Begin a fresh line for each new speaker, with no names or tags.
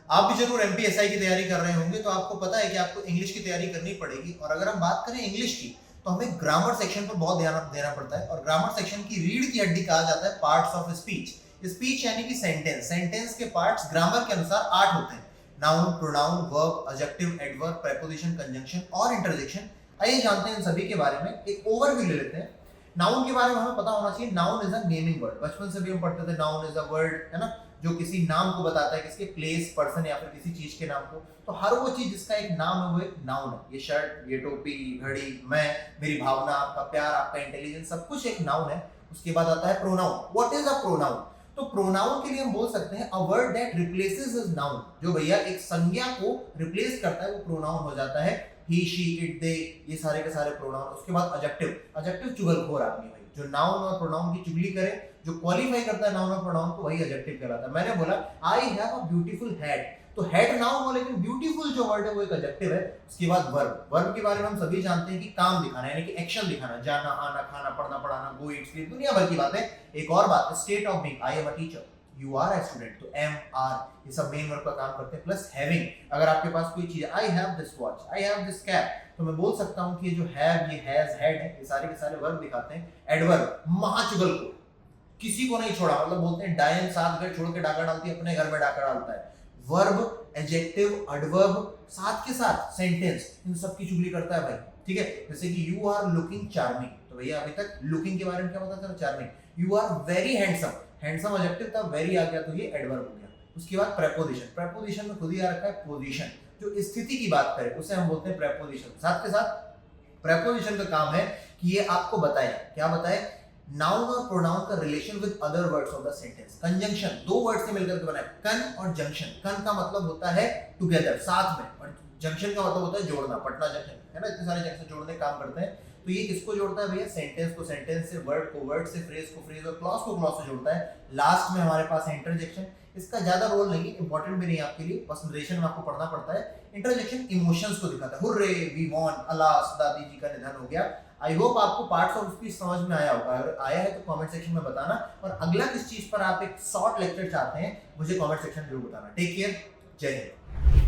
आप भी जरूर एमपीएसआई की तैयारी कर रहे होंगे, तो आपको पता है कि आपको इंग्लिश की तैयारी करनी पड़ेगी। और अगर हम बात करें इंग्लिश की, तो हमें ग्रामर सेक्शन पर बहुत ध्यान देना पड़ता है। और ग्रामर सेक्शन की रीढ़ की हड्डी कहा जाता है पार्ट्स ऑफ स्पीच। स्पीच यानी कि सेंटेंस। सेंटेंस के पार्ट्स ग्रामर के अनुसार 8 होते हैं: noun, pronoun, verb, adjective, adverb, preposition, conjunction और इंटरजेक्शन। आइए जानते हैं इन सभी के बारे में, एक ओवरव्यू ले लेते हैं। नाउन के बारे में हमें पता होना चाहिए, noun is a naming word. बचपन से भी हम पढ़ते थे नाउन इज अ वर्ड, है ना, जो किसी नाम को बताता है, किसके प्लेस, पर्सन या फिर किसी चीज के नाम को। तो हर वो चीज जिसका एक नाम है वो एक नाउन है। ये शर्ट, ये टोपी, घड़ी, मैं, मेरी भावना, आपका प्यार, आपका इंटेलिजेंस, सब कुछ एक नाउन है। उसके बाद आता है pronoun. What is a pronoun? तो प्रोनाउन के लिए हम बोल सकते हैं a word that replaces his noun. जो भैया एक संज्ञा को रिप्लेस करता है वो प्रोनाउन हो जाता है। ही, शी, इट, दे, ये सारे के सारे प्रोनाउन। उसके बाद एडजेक्टिव। एडजेक्टिव चुगलखोर आदमी भाई, जो नाउन और प्रोनाउन की चुगली करे, जो क्वालिफाई करता है नाउन और प्रोनाउन को, वही एडजेक्टिव कहलाता है। मैंने बोला I have a beautiful head, तो हेड नाउन हो, लेकिन ब्यूटीफुल जो वर्ड है वो एक एडजेक्टिव है। उसके बाद वर्ब। वर्ब के बारे में हम सभी जानते हैं कि काम दिखाना, यानी कि एक्शन दिखाना, जाना, आना, खाना, पढ़ना, पढ़ाना, गो, ईट, स्लीप, दुनिया भर की बातें। एक और बात, state of being. I am a teacher, you are a student, तो एम, आर, ये सब मेन वर्ब का काम करते हैं। Plus having. अगर आपके पास कोई चीज है, I have this watch, I have this cap, तो मैं बोल सकता हूं कि ये जो हैव, ये हैज, हैड है, ये सारे के सारे वर्ब दिखाते हैं। एडवर्ब, महाचुगलखोर, किसी को नहीं छोड़ा, मतलब बोलते हैं डायन 7 घर छोड़ के डाका डालती है, अपने घर में डाका डालता है। वर्ब, एडजेक्टिव, एडवर्ब, साथ के साथ सेंटेंस, इन सब की चुगली करता है भाई। ठीक है, जैसे कि यू आर लुकिंग चार्मिंग, तो भैया अभी तक लुकिंग के बारे में क्या पता चला? Charming. You are very handsome, handsome adjective था, वेरी आ गया तो ये एडवर्ब हो गया। उसके बाद प्रेपोजिशन। प्रेपोजिशन में खुद ही आ रखा है पोजीशन, जो स्थिति की बात करे उसे हम बोलते हैं प्रेपोजिशन। साथ के साथ प्रेपोजिशन का काम है कि ये आपको बताए, क्या बताए? नाउन और प्रोनाउन का relation with other words of the sentence. Conjunction, दो वर्ड से मिलकर के बना है, कन और जंक्शन। कन का मतलब होता है टुगेदर, साथ में, और जंक्शन का मतलब होता है जोड़ना, पटना जंक्शन, है ना, इतने सारे जंक्शन जोड़ने काम करते हैं। तो ये किसको जोड़ता है भैया? सेंटेंस को सेंटेंस से, वर्ड को वर्ड से, फ्रेज को फ्रेज और क्लॉज को क्लॉज से जोड़ता है। लास्ट में हमारे पास है इंटरजेक्शन। इसका ज्यादा रोल नहीं है, इंपॉर्टेंट भी नहीं है आपके लिए, बस नरेशन में आपको पढ़ना पड़ता है। इंटरजेक्शन इमोशंस को दिखाता है, हुर्रे, वी वॉन, अलास, दादी जी का निधन हो गया। आई होप आपको पार्ट्स ऑफ स्पीच समझ में आया होगा। अगर आया है तो कमेंट सेक्शन में बताना, और अगला किस चीज पर आप एक शॉर्ट लेक्चर चाहते हैं मुझे कमेंट सेक्शन में जरूर बताना। टेक केयर, जय हिंद।